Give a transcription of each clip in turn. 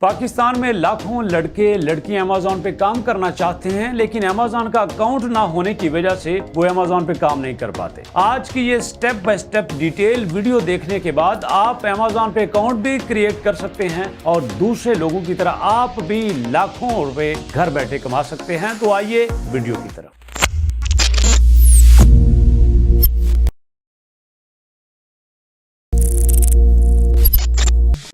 पाकिस्तान में लाखों लड़के लड़कियां अमेज़न पे काम करना चाहते हैं, लेकिन अमेज़न का अकाउंट ना होने की वजह से वो अमेज़न पे काम नहीं कर पाते। आज की ये step by step detail video देखने के बाद आप अमेज़न पे अकाउंट भी क्रिएट कर सकते हैं और दूसरे लोगों की तरह आप भी लाखों रुपए घर बैठे कमा सकते हैं। तो आइए वीडियो की तरफ।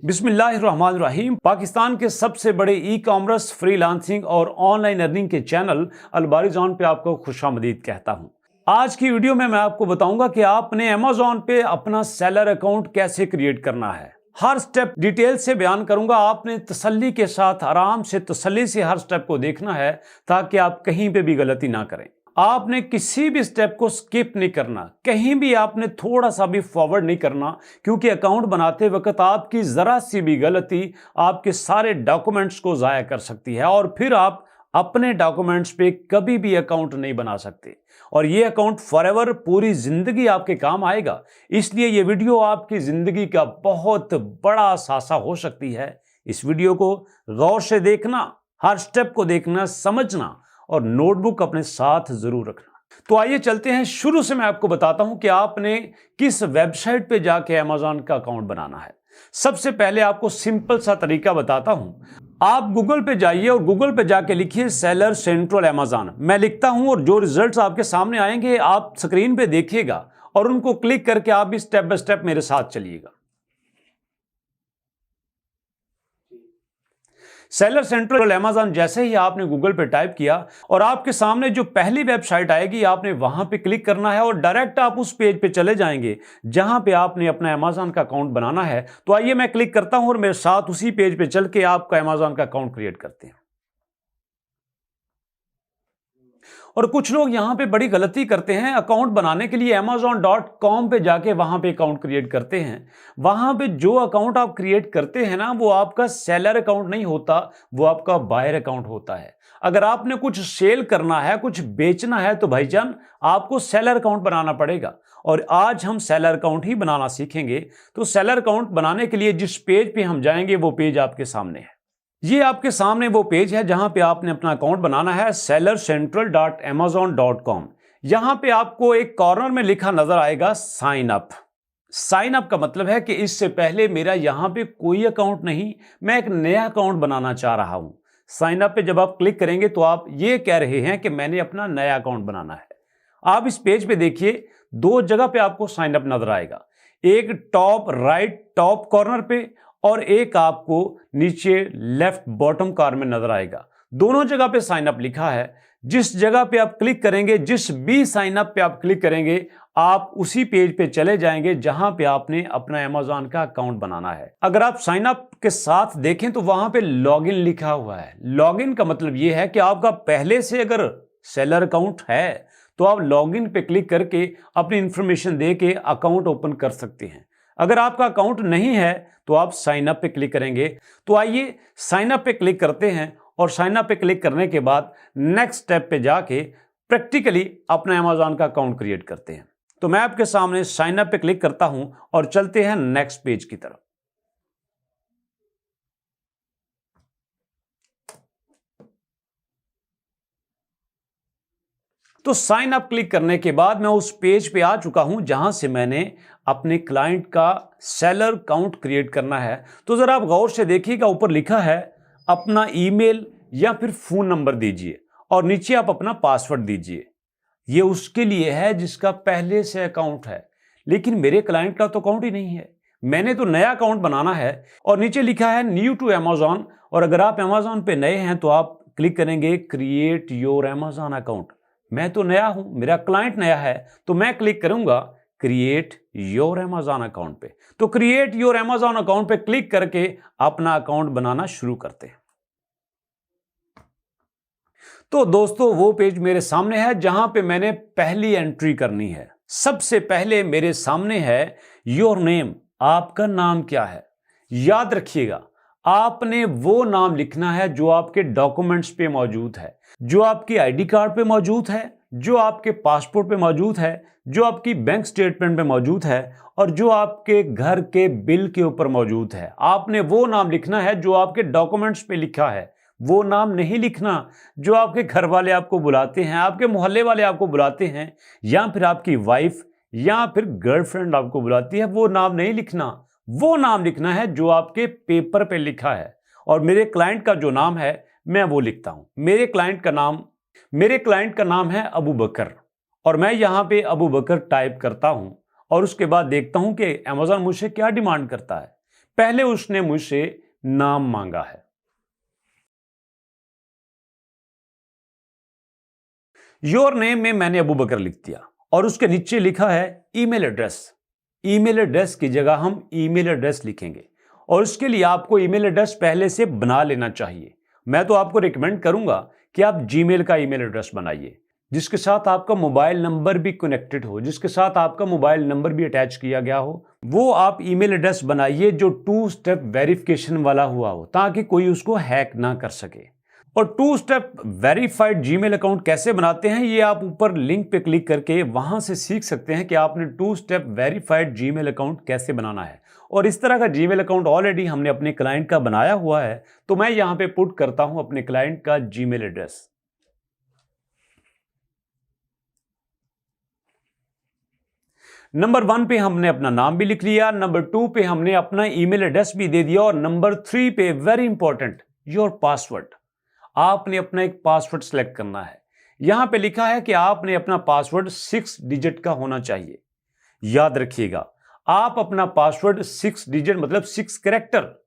बिस्मिल्लाहिर्रहमानिर्रहीम। पाकिस्तान के सबसे बड़े ई कॉमर्स, फ्रीलांसिंग और ऑनलाइन अर्निंग के चैनल अलबारिज़ॉन पे आपको खुशामदीद कहता हूं। आज की वीडियो में मैं आपको बताऊंगा कि आपने अमेज़न पे अपना सेलर अकाउंट कैसे क्रिएट करना है। हर स्टेप डिटेल से बयान करूंगा। आपने तसल्ली के साथ, आराम से, तसल्ली से हर स्टेप को देखना है ताकि आप कहीं पे भी गलती ना करें। आपने किसी भी स्टेप को स्किप नहीं करना, कहीं भी आपने थोड़ा सा भी फॉरवर्ड नहीं करना, क्योंकि अकाउंट बनाते वक्त आपकी जरा सी भी गलती आपके सारे डॉक्यूमेंट्स को जाया कर सकती है और फिर आप अपने डॉक्यूमेंट्स पे कभी भी अकाउंट नहीं बना सकते और ये अकाउंट फॉरएवर, पूरी जिंदगी आपके काम आएगा। इसलिए ये वीडियो आपकी जिंदगी का बहुत बड़ा सासा हो सकती है। इस वीडियो को गौर से देखना, हर स्टेप को देखना, समझना और नोटबुक अपने साथ जरूर रखना। तो आइए चलते हैं। शुरू से मैं आपको बताता हूं कि आपने किस वेबसाइट पे जाके अमेज़न का अकाउंट बनाना है। सबसे पहले आपको सिंपल सा तरीका बताता हूं। आप गूगल पे जाइए और गूगल पे जाके लिखिए सेलर सेंट्रल अमेज़न। मैं लिखता हूं और जो रिजल्ट्स आपके सामने आएंगे आप स्क्रीन पे देखिएगा और उनको क्लिक करके आप भी स्टेप बाय स्टेप मेरे साथ चलिएगा। सेलर सेंट्रल अमेज़न जैसे ही आपने गूगल पे टाइप किया और आपके सामने जो पहली वेबसाइट आएगी आपने वहां पे क्लिक करना है और डायरेक्ट आप उस पेज पे चले जाएंगे जहां पे आपने अपना अमेज़न का अकाउंट बनाना है। तो आइए मैं क्लिक करता हूं और मेरे साथ उसी पेज पे चल के आपका अमेज़न का अकाउंट क्रिएट करते हैं। और कुछ लोग यहां पे बड़ी गलती करते हैं। अकाउंट बनाने के लिए amazon.com पे जाके वहां पे अकाउंट क्रिएट करते हैं। वहां पे जो अकाउंट आप क्रिएट करते हैं ना, वो आपका सेलर अकाउंट नहीं होता, वो आपका बायर अकाउंट होता है। अगर आपने कुछ सेल करना है, कुछ बेचना है, तो भाईजान आपको सेलर अकाउंट बनाना पड़ेगा और आज हम सेलर अकाउंट ही बनाना सीखेंगे। तो सेलर अकाउंट बनाने के लिए जिस पेज पे हम जाएंगे वो पेज आपके सामने है। ये आपके सामने वो पेज है जहां पे आपने अपना अकाउंट बनाना है, sellercentral.amazon.com। यहां पे आपको एक कॉर्नर में लिखा नजर आएगा साइन अप। साइन अप का मतलब है कि इससे पहले मेरा यहां पे कोई अकाउंट नहीं, मैं एक नया अकाउंट बनाना चाह रहा हूं। साइन अप पे जब आप क्लिक करेंगे तो आप ये कह रहे हैं कि मैंने अपना नया अकाउंट बनाना है। आप इस पेज पे देखिए, दो जगह पे आपको साइन अप नजर आएगा, एक टॉप राइट टॉप कॉर्नर पे और एक आपको नीचे लेफ्ट बॉटम कॉर्नर में नजर आएगा। दोनों जगह पे साइन अप लिखा है। जिस जगह पे आप क्लिक करेंगे, जिस भी साइन अप पे आप क्लिक करेंगे, आप उसी पेज पे चले जाएंगे जहां पे आपने अपना अमेज़न का अकाउंट बनाना है। अगर आप साइन अप के साथ देखें तो वहां पे लॉगिन लिखा हुआ है। लॉगिन का मतलब यह है कि आपका पहले से अगर सेलर अकाउंट है तो आप लॉगिन पे क्लिक करके अपनी इंफॉर्मेशन दे के अकाउंट ओपन कर सकते हैं। अगर आपका अकाउंट नहीं है तो आप साइन अप पे क्लिक करेंगे। तो आइए साइन अप पे क्लिक करते हैं और साइन अप पे क्लिक करने के बाद नेक्स्ट स्टेप पे जाके प्रैक्टिकली अपना अमेज़न का अकाउंट क्रिएट करते हैं। तो मैं आपके सामने साइन अप पे क्लिक करता हूं और चलते हैं नेक्स्ट पेज की तरफ। तो साइन अप क्लिक करने के बाद मैं उस पेज पे आ चुका हूं जहां से मैंने अपने क्लाइंट का सेलर अकाउंट क्रिएट करना है। तो जरा आप गौर से देखिएगा, ऊपर लिखा है अपना ईमेल या फिर फोन नंबर दीजिए और नीचे आप अपना पासवर्ड दीजिए। ये उसके लिए है जिसका पहले से अकाउंट है, लेकिन मेरे क्लाइंट का तो अकाउंट ही नहीं है। मैंने तो नया अकाउंट बनाना है और नीचे लिखा है न्यू टू अमेज़न। और अगर आप अमेज़न पे नए हैं तो आप क्लिक करेंगे क्रिएट योर अमेज़न अकाउंट। मैं तो नया हूं, मेरा क्लाइंट नया है, तो मैं क्लिक करूंगा क्रिएट योर अमेज़न अकाउंट पे। तो क्रिएट योर अमेज़न अकाउंट पे क्लिक करके अपना अकाउंट बनाना शुरू करते हैं। तो दोस्तों वो पेज मेरे सामने है जहां पे मैंने पहली एंट्री करनी है। सबसे पहले मेरे सामने है योर नेम। आपका नाम क्या है? याद रखिएगा, आपने वो नाम लिखना है जो आपके डॉक्यूमेंट्स पे मौजूद है, जो आपकी आईडी कार्ड पे मौजूद है जो आपके पासपोर्ट पे मौजूद है, जो आपकी बैंक स्टेटमेंट पे मौजूद है और जो आपके घर के बिल के ऊपर मौजूद है। आपने वो नाम लिखना है जो आपके डॉक्यूमेंट्स पे लिखा है। वो नाम नहीं लिखना जो आपके घर वाले आपको बुलाते हैं, आपके मोहल्ले वाले आपको बुलाते हैं, या फिर आपकी वाइफ या फिर गर्लफ्रेंड आपको बुलाती है। वो नाम नहीं लिखना। वो नाम लिखना है जो आपके पेपर पे लिखा है। और मेरे क्लाइंट का जो नाम है मैं वो लिखता हूं। मेरे क्लाइंट का नाम है अबू बकर, और मैं यहां पे अबू बकर टाइप करता हूं और उसके बाद देखता हूं कि अमेज़न मुझसे क्या डिमांड करता है। पहले उसने मुझसे नाम मांगा है। योर नेम में मैंने अबू बकर लिख दिया और उसके नीचे लिखा है ईमेल एड्रेस। ईमेल एड्रेस की जगह हम ईमेल एड्रेस लिखेंगे और इसके लिए आपको ईमेल एड्रेस पहले से बना लेना चाहिए। मैं तो आपको रिकमेंड करूंगा कि आप जीमेल का ईमेल एड्रेस बनाइए जिसके साथ आपका मोबाइल नंबर भी कनेक्टेड हो, जिसके साथ आपका मोबाइल नंबर भी अटैच किया गया हो। वो आप ईमेल एड्रेस बनाइए जो 2 स्टेप वेरिफिकेशन वाला हुआ हो ताकि कोई उसको हैक ना कर सके। और 2 स्टेप वेरीफाइड जीमेल अकाउंट कैसे बनाते हैं ये आप ऊपर लिंक पे क्लिक करके वहां से सीख सकते हैं कि आपने 2 स्टेप वेरीफाइड जीमेल अकाउंट कैसे बनाना है। और इस तरह का जीमेल अकाउंट ऑलरेडी हमने अपने क्लाइंट का बनाया हुआ है, तो मैं यहां पे पुट करता हूं अपने क्लाइंट का जीमेल एड्रेस। नंबर 1 पे हमने अपना नाम भी लिख लिया, नंबर 2 पे हमने अपना ईमेल एड्रेस भी दे दिया और नंबर 3 पे वेरी इंपॉर्टेंट योर पासवर्ड। आपने अपना एक पासवर्ड सेलेक्ट करना है। यहां पे लिखा है कि आपने अपना पासवर्ड 6 डिजिट का होना चाहिए। याद रखिएगा, आप अपना पासवर्ड 6 डिजिट मतलब 6 कैरेक्टर।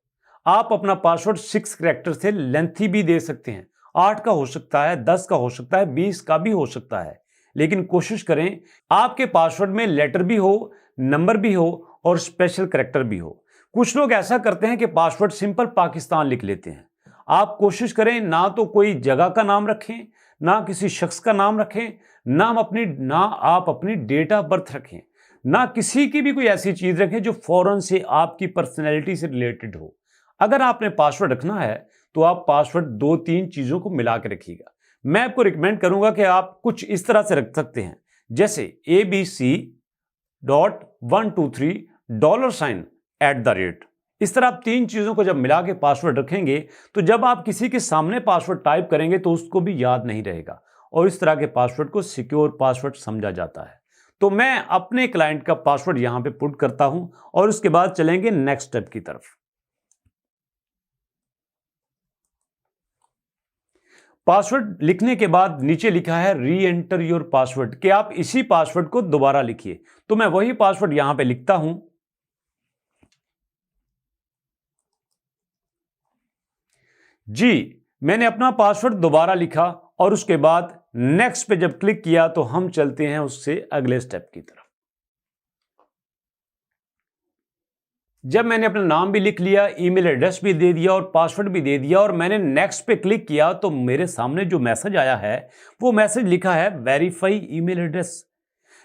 आप अपना पासवर्ड 6 कैरेक्टर से लेंथी भी दे सकते हैं। 8 का हो सकता है, 10 का हो सकता है, 20 का भी हो सकता है, लेकिन कोशिश करें आपके पासवर्ड में लेटर भी हो, नंबर भी हो और स्पेशल कैरेक्टर भी हो। कुछ लोग ऐसा करते हैं कि पासवर्ड सिंपल पाकिस्तान लिख लेते हैं। आप कोशिश करें ना तो कोई जगह का नाम रखें, ना किसी शख्स का नाम रखें, ना आप अपनी डेट ऑफ बर्थ रखें, ना किसी की भी कोई ऐसी चीज रखें जो फौरन से आपकी पर्सनैलिटी से रिलेटेड हो। अगर आपने पासवर्ड रखना है तो आप पासवर्ड 2-3 चीजों को मिला के रखिएगा। मैं आपको रिकमेंड करूंगा कि आप कुछ इस तरह से रख सकते हैं, जैसे ABC.123$। इस तरह आप 3 चीजों को जब मिला के पासवर्ड रखेंगे तो जब आप किसी के सामने पासवर्ड टाइप करेंगे तो उसको भी याद नहीं रहेगा, और इस तरह के पासवर्ड को सिक्योर पासवर्ड समझा जाता है। तो मैं अपने क्लाइंट का पासवर्ड यहां पे पुट करता हूं और उसके बाद चलेंगे नेक्स्ट स्टेप की तरफ। पासवर्ड लिखने के बाद नीचे लिखा है री एंटर योर पासवर्ड, कि आप इसी पासवर्ड को दोबारा लिखिए। तो मैं वही पासवर्ड यहां पे लिखता हूं। जी, मैंने अपना पासवर्ड दोबारा लिखा और उसके बाद नेक्स्ट पे जब क्लिक किया तो हम चलते हैं उससे अगले स्टेप की तरफ। जब मैंने अपना नाम भी लिख लिया, ईमेल एड्रेस भी दे दिया और पासवर्ड भी दे दिया और मैंने नेक्स्ट पे क्लिक किया तो मेरे सामने जो मैसेज आया है वो मैसेज लिखा है वेरीफाई ईमेल एड्रेस।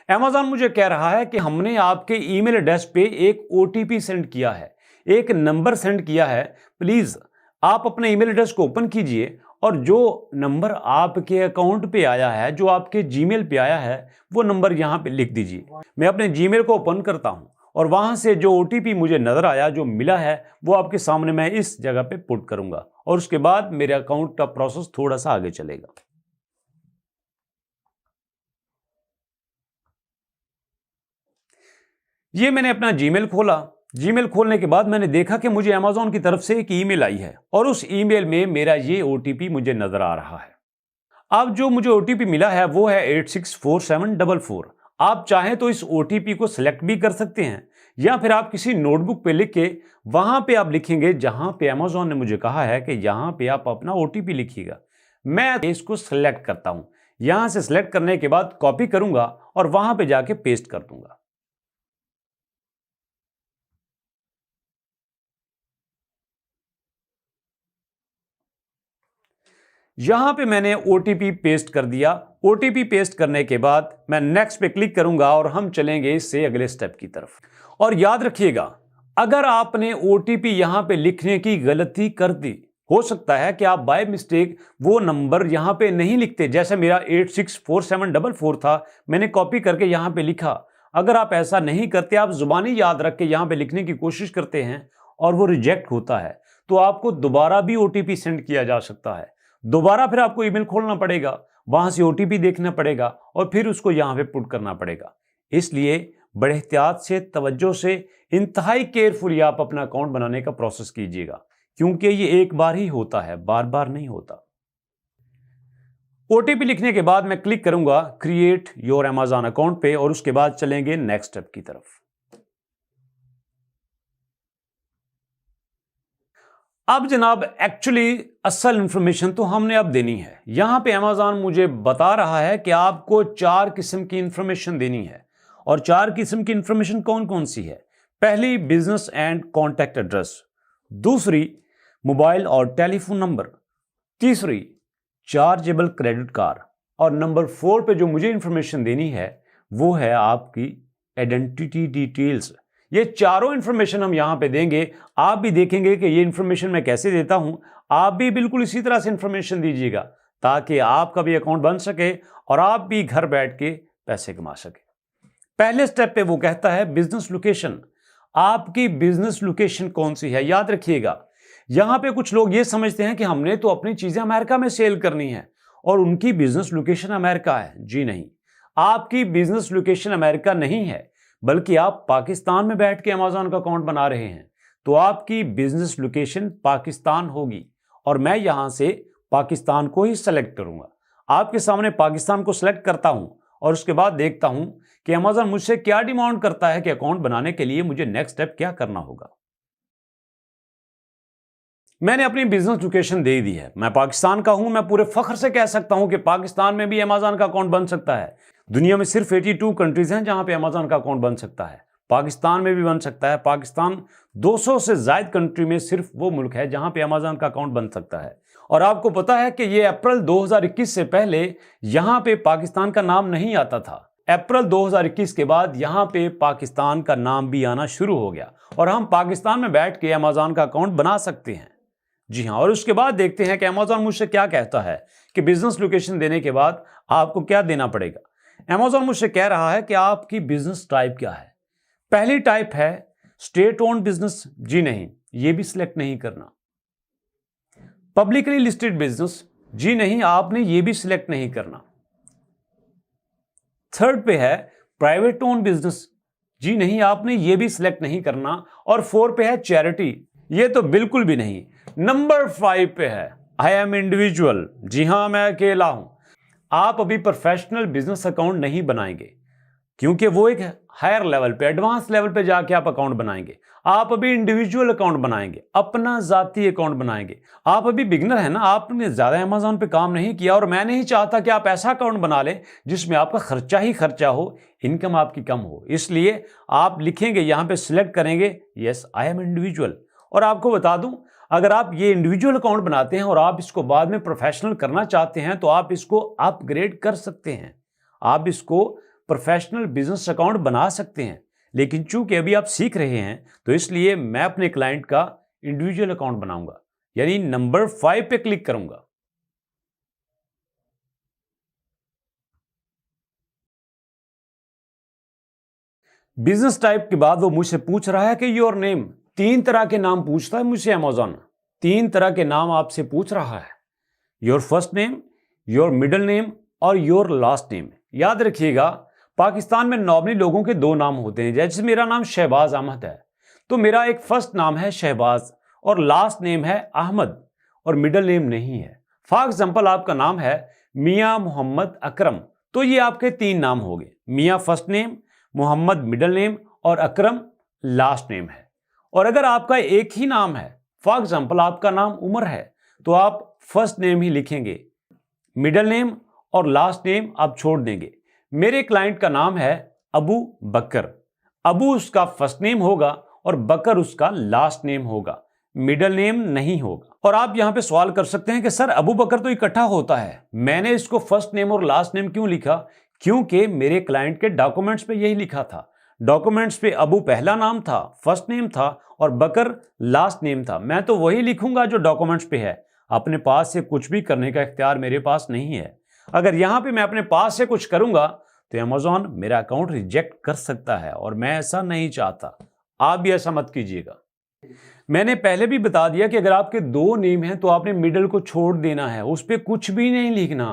Amazon मुझे कह रहा है कि हमने आपके ईमेल एड्रेस पे एक OTP सेंड किया है, एक नंबर सेंड किया है। प्लीज आप अपने ईमेल एड्रेस को ओपन कीजिए और जो नंबर आपके अकाउंट पे आया है, जो आपके जीमेल पे आया है, वो नंबर यहां पे लिख दीजिए। मैं अपने जीमेल को ओपन करता हूं और वहां से जो OTP मुझे नजर आया, जो मिला है, वो आपके सामने मैं इस जगह पे पुट करूंगा और उसके बाद मेरे अकाउंट का प्रोसेस थोड़ा सा आगे चलेगा। ये मैंने अपना जीमेल खोला। जीमेल खोलने के बाद मैंने देखा कि मुझे Amazon की तरफ से एक ईमेल आई है और उस ईमेल में मेरा ये OTP मुझे नजर आ रहा है। अब जो मुझे OTP मिला है वो है 864744। आप चाहें तो इस OTP को सिलेक्ट भी कर सकते हैं या फिर आप किसी नोटबुक पे लिख के वहां पे आप लिखेंगे जहां पे Amazon ने मुझे कहा है कि यहां पे आप अपना OTP लिखिएगा। मैं इसको सिलेक्ट करता हूं। यहां से सिलेक्ट करने के बाद कॉपी करूंगा और वहां पे जाके पेस्ट कर दूंगा। यहां पे मैंने OTP पेस्ट कर दिया। OTP पेस्ट करने के बाद मैं नेक्स्ट पे क्लिक करूंगा और हम चलेंगे इससे अगले स्टेप की तरफ। और याद रखिएगा, अगर आपने OTP यहां पे लिखने की गलती कर दी हो सकता है कि आप बाय मिस्टेक वो नंबर यहां पे नहीं लिखते, जैसे मेरा 864744 था, मैंने कॉपी करके यहां पे लिखा। अगर आप ऐसा नहीं करते, आप जुबानी याद रख के यहां पे लिखने की कोशिश करते हैं और वो रिजेक्ट होता है, तो आपको दोबारा भी ओटीपी सेंड किया जा सकता है। दोबारा फिर आपको ईमेल खोलना पड़ेगा, वहां से ओटीपी देखना पड़ेगा और फिर उसको यहां पे पुट करना पड़ेगा। इसलिए बड़े एहतियात से, तवज्जो से, इंतहाई केयरफुली आप अपना अकाउंट बनाने का प्रोसेस कीजिएगा, क्योंकि ये एक बार ही होता है, बार बार नहीं होता। ओटीपी लिखने के बाद मैं क्लिक करूंगा क्रिएट योर अमेजॉन अकाउंट पे और उसके बाद चलेंगे नेक्स्ट स्टेप की तरफ। अब जनाब एक्चुअली असल इंफॉर्मेशन तो हमने अब देनी है। यहां पे अमेजॉन मुझे बता रहा है कि आपको 4 किस्म की इंफॉर्मेशन देनी है। और 4 किस्म की इंफॉर्मेशन कौन कौन सी है? पहली, बिजनेस एंड कॉन्टैक्ट एड्रेस। दूसरी, मोबाइल और टेलीफोन नंबर। तीसरी, चार्जेबल क्रेडिट कार्ड। और नंबर 4 पे जो मुझे इंफॉर्मेशन देनी है वो है आपकी आइडेंटिटी डिटेल्स। ये चारों इंफॉर्मेशन हम यहां पे देंगे। आप भी देखेंगे कि ये इंफॉर्मेशन मैं कैसे देता हूं, आप भी बिल्कुल इसी तरह से इंफॉर्मेशन दीजिएगा ताकि आपका भी अकाउंट बन सके और आप भी घर बैठ के पैसे कमा सके। पहले स्टेप पे वो कहता है बिजनेस लोकेशन। आपकी बिजनेस लोकेशन कौन सी है? याद रखिएगा, यहां पे कुछ लोग ये समझते हैं कि हमने तो अपनी चीजें अमेरिका में सेल करनी है और उनकी बिजनेस लोकेशन अमेरिका है। जी नहीं, आपकी बिजनेस लोकेशन अमेरिका नहीं है, बल्कि आप पाकिस्तान में बैठ के अमेजॉन का अकाउंट बना रहे हैं, तो आपकी बिजनेस लोकेशन पाकिस्तान होगी और मैं यहां से पाकिस्तान को ही सेलेक्ट करूंगा। आपके सामने पाकिस्तान को सेलेक्ट करता हूं और उसके बाद देखता हूं कि अमेजॉन मुझसे क्या डिमांड करता है कि अकाउंट बनाने के लिए मुझे नेक्स्ट स्टेप क्या करना होगा। मैंने अपनी बिजनेस लोकेशन दे दी है, मैं पाकिस्तान का हूं। मैं पूरे फख्र से कह सकता हूं कि पाकिस्तान में भी अमेजॉन का अकाउंट बन सकता है। दुनिया में सिर्फ 82 कंट्रीज हैं जहां पे अमेजॉन का अकाउंट बन सकता है। पाकिस्तान में भी बन सकता है। पाकिस्तान 200 से ज्यादा कंट्री में सिर्फ वो मुल्क है जहां पे अमेजॉन का अकाउंट बन सकता है। और आपको पता है कि ये अप्रैल 2021 से पहले यहां पे पाकिस्तान का नाम नहीं आता था। अप्रैल 2021 के बाद यहां पे पाकिस्तान का नाम भी आना शुरू हो गया और हम पाकिस्तान में बैठ के अमेजॉन का अकाउंट बना सकते हैं। जी हाँ, और उसके बाद देखते हैं कि अमेजॉन मुझसे क्या कहता है कि बिजनेस लोकेशन देने के बाद आपको क्या देना पड़ेगा। अमेजॉन मुझसे कह रहा है कि आपकी बिजनेस टाइप क्या है। पहली टाइप है स्टेट ओन्ड बिजनेस। जी नहीं, ये भी सिलेक्ट नहीं करना। Publicly listed business. जी नहीं, आपने ये भी सिलेक्ट नहीं करना। थर्ड पे है प्राइवेट ओन्ड बिजनेस। जी नहीं, आपने ये भी सिलेक्ट नहीं करना। और 4 पे है चैरिटी। ये तो बिल्कुल भी नहीं। नंबर 5 पे है आई एम इंडिविजुअल। जी हां, मैं अकेला हूं। आप अभी प्रोफेशनल बिजनेस अकाउंट नहीं बनाएंगे क्योंकि वो एक हायर लेवल पे, एडवांस लेवल पे जाके आप अकाउंट बनाएंगे। आप अभी इंडिविजुअल अकाउंट बनाएंगे, अपना जाती अकाउंट बनाएंगे। आप अभी बिगिनर है ना, आपने ज्यादा अमेजॉन पे काम नहीं किया और मैं नहीं चाहता कि आप ऐसा अकाउंट बना लें जिसमें आपका खर्चा ही खर्चा हो, इनकम आपकी कम हो। इसलिए आप लिखेंगे यहां पे, सिलेक्ट करेंगे यस आई एम इंडिविजुअल। और आपको बता दूं, अगर आप ये इंडिविजुअल अकाउंट बनाते हैं और आप इसको बाद में प्रोफेशनल करना चाहते हैं तो आप इसको अपग्रेड कर सकते हैं। आप इसको प्रोफेशनल बिजनेस अकाउंट बना सकते हैं। लेकिन चूंकि अभी आप सीख रहे हैं तो इसलिए मैं अपने क्लाइंट का इंडिविजुअल अकाउंट बनाऊंगा, यानी नंबर 5 पे क्लिक करूंगा। बिजनेस टाइप के बाद वो मुझसे पूछ रहा है कि योर नेम। 3 तरह के नाम पूछता है मुझसे अमेजॉन। 3 तरह के नाम आपसे पूछ रहा है, your first name, your middle name और योर लास्ट नेम। याद रखिएगा, पाकिस्तान में नॉर्मली लोगों के 2 नाम होते हैं। जैसे मेरा नाम शहबाज अहमद है तो मेरा एक फर्स्ट नाम है शहबाज और लास्ट नेम है अहमद और मिडिल नेम नहीं है। फॉर एग्जाम्पल, आपका नाम है मियां मोहम्मद अकरम, तो ये आपके 3 नाम हो गए। Mian first name, Mohammad middle name और अकरम लास्ट नेम है। और अगर आपका एक ही नाम है, फॉर एग्जाम्पल आपका नाम उमर है, तो आप फर्स्ट नेम ही लिखेंगे, मिडिल नेम और लास्ट नेम आप छोड़ देंगे। मेरे क्लाइंट का नाम है अबू बकर। अबू उसका फर्स्ट नेम होगा और बकर उसका लास्ट नेम होगा, मिडिल नेम नहीं होगा। और आप यहां पे सवाल कर सकते हैं कि सर अबू बकर तो इकट्ठा होता है, मैंने इसको फर्स्ट नेम और लास्ट नेम क्यों लिखा? क्योंकि मेरे क्लाइंट के डॉक्यूमेंट्स पे यही लिखा था। डॉक्यूमेंट्स पे अबू पहला नाम था, फर्स्ट नेम था और बकर लास्ट नेम था। मैं तो वही लिखूंगा जो डॉक्यूमेंट्स पे है। अपने पास से कुछ भी करने का इख्तियार मेरे पास नहीं है। अगर यहां पे मैं अपने पास से कुछ करूंगा तो अमेज़न मेरा अकाउंट रिजेक्ट कर सकता है और मैं ऐसा नहीं चाहता। आप भी ऐसा मत कीजिएगा। मैंने पहले भी बता दिया कि अगर आपके 2 नेम हैं तो आपने मिडिल को छोड़ देना है, उस पर कुछ भी नहीं लिखना।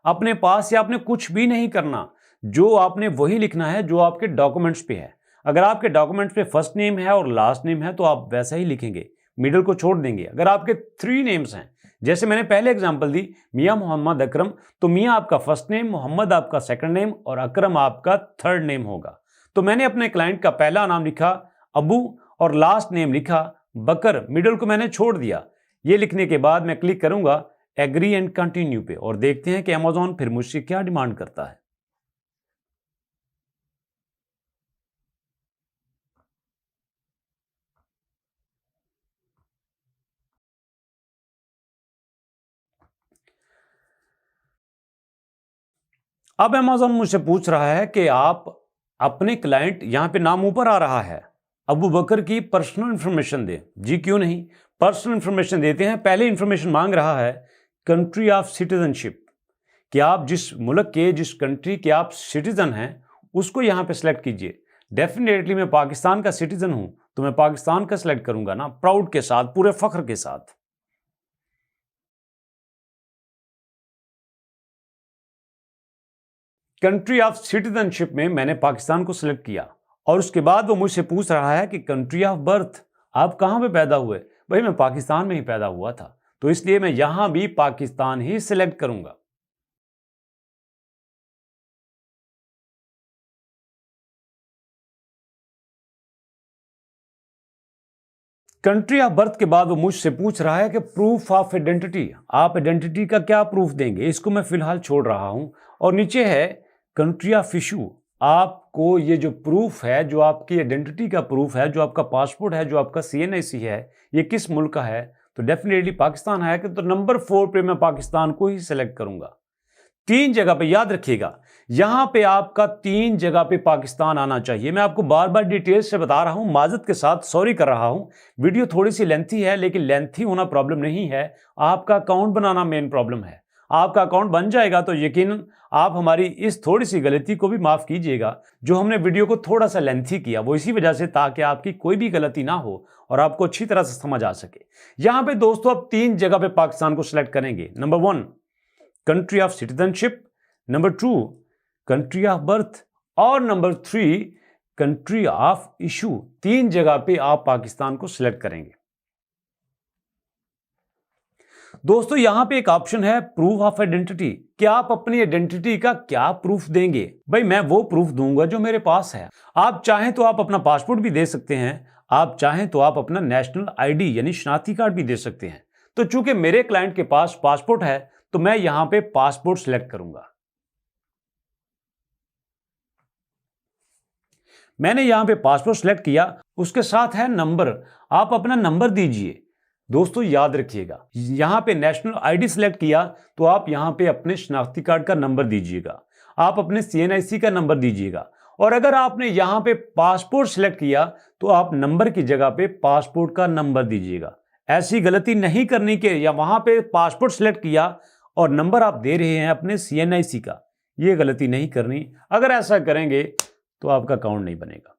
अपने पास से आपने कुछ भी नहीं करना, जो आपने वही लिखना है जो आपके डॉक्यूमेंट्स पे है। अगर आपके डॉक्यूमेंट्स पे फर्स्ट नेम है और लास्ट नेम है तो आप वैसा ही लिखेंगे, मिडिल को छोड़ देंगे। अगर आपके 3 नेम्स हैं, जैसे मैंने पहले एग्जांपल दी मियां मोहम्मद अकरम, तो मियां आपका फर्स्ट नेम, मोहम्मद आपका सेकंड नेम और अकरम आपका थर्ड नेम होगा। तो मैंने अपने क्लाइंट का पहला नाम लिखा अबू और लास्ट नेम लिखा बकर, मिडिल को मैंने छोड़ दिया। ये लिखने के बाद मैं क्लिक करूंगा एग्री एंड कंटिन्यू पे और देखते हैं कि अमेज़न फिर मुझसे क्या डिमांड करता है। अब अमेज़न मुझसे पूछ रहा है कि आप अपने क्लाइंट, यहां पे नाम ऊपर आ रहा है अबू बकर की पर्सनल इंफॉर्मेशन दे। जी क्यों नहीं, पर्सनल इंफॉर्मेशन देते हैं। पहले इंफॉर्मेशन मांग रहा है कंट्री ऑफ सिटीजनशिप, कि आप जिस मुल्क के, जिस कंट्री के आप सिटीजन हैं उसको यहां पे सिलेक्ट कीजिए। डेफिनेटली मैं पाकिस्तान का सिटीजन हूं तो मैं पाकिस्तान का सिलेक्ट करूंगा ना, प्राउड के साथ, पूरे फख्र के साथ। कंट्री ऑफ सिटीजनशिप में मैंने पाकिस्तान को सिलेक्ट किया और उसके बाद वो मुझसे पूछ रहा है कि कंट्री ऑफ बर्थ, आप कहां पे पैदा हुए। भाई मैं पाकिस्तान में ही पैदा हुआ था, तो इसलिए मैं यहां भी पाकिस्तान ही सिलेक्ट करूंगा। कंट्री ऑफ बर्थ के बाद वो मुझसे पूछ रहा है कि प्रूफ ऑफ आइडेंटिटी, आप आइडेंटिटी का क्या प्रूफ देंगे। इसको मैं फिलहाल छोड़ रहा हूं। और नीचे है कंट्री ऑफ इशू, आपको ये जो प्रूफ है, जो आपकी आइडेंटिटी का प्रूफ है, जो आपका पासपोर्ट है, जो आपका CNIC है, ये किस मुल्क का है। तो डेफिनेटली पाकिस्तान है कि तो नंबर 4 पे मैं पाकिस्तान को ही सिलेक्ट करूंगा। 3 जगह पे याद रखिएगा, यहां पे आपका 3 जगह पे पाकिस्तान आना चाहिए। मैं आपको बार बार डिटेल से बता रहा हूं, माजरत के साथ सॉरी कर रहा हूं। वीडियो थोड़ी सी लेंथी है, लेकिन लेंथी होना प्रॉब्लम नहीं है, आपका अकाउंट बनाना मेन प्रॉब्लम है। आपका अकाउंट बन जाएगा तो यकीनन आप हमारी इस थोड़ी सी गलती को भी माफ कीजिएगा, जो हमने वीडियो को थोड़ा सा लेंथी किया, वो इसी वजह से, ताकि आपकी कोई भी गलती ना हो और आपको अच्छी तरह से समझ आ सके। यहां पे दोस्तों आप 3 जगह पे पाकिस्तान को सिलेक्ट करेंगे। Number 1 country of citizenship, number 2 country of birth और नंबर 3 कंट्री ऑफ इशू। 3 जगह पे आप पाकिस्तान को सिलेक्ट करेंगे। दोस्तों यहां पे एक ऑप्शन है प्रूफ ऑफ आइडेंटिटी, कि आप अपनी आइडेंटिटी का क्या प्रूफ देंगे। भाई मैं वो प्रूफ दूंगा जो मेरे पास है। आप चाहें तो आप अपना पासपोर्ट भी दे सकते हैं, आप चाहें तो आप अपना नेशनल ID यानी शनाख्ती कार्ड भी दे सकते हैं। तो चूंकि मेरे क्लाइंट के पास पासपोर्ट है तो मैं यहां पे पासपोर्ट सिलेक्ट करूंगा। मैंने यहां पे पासपोर्ट सिलेक्ट किया, उसके साथ है नंबर, आप अपना नंबर दीजिए। दोस्तों याद रखिएगा, यहां पे नेशनल ID सिलेक्ट किया तो आप यहां पे अपने शनाख्ती कार्ड का नंबर दीजिएगा, आप अपने CNIC का नंबर दीजिएगा। और अगर आपने यहां पे पासपोर्ट सिलेक्ट किया तो आप नंबर की जगह पे पासपोर्ट का नंबर दीजिएगा। ऐसी गलती नहीं करनी कि या वहां पे पासपोर्ट सिलेक्ट किया और नंबर आप दे रहे हैं अपने CNIC का, ये गलती नहीं करनी। अगर ऐसा करेंगे तो आपका अकाउंट नहीं बनेगा।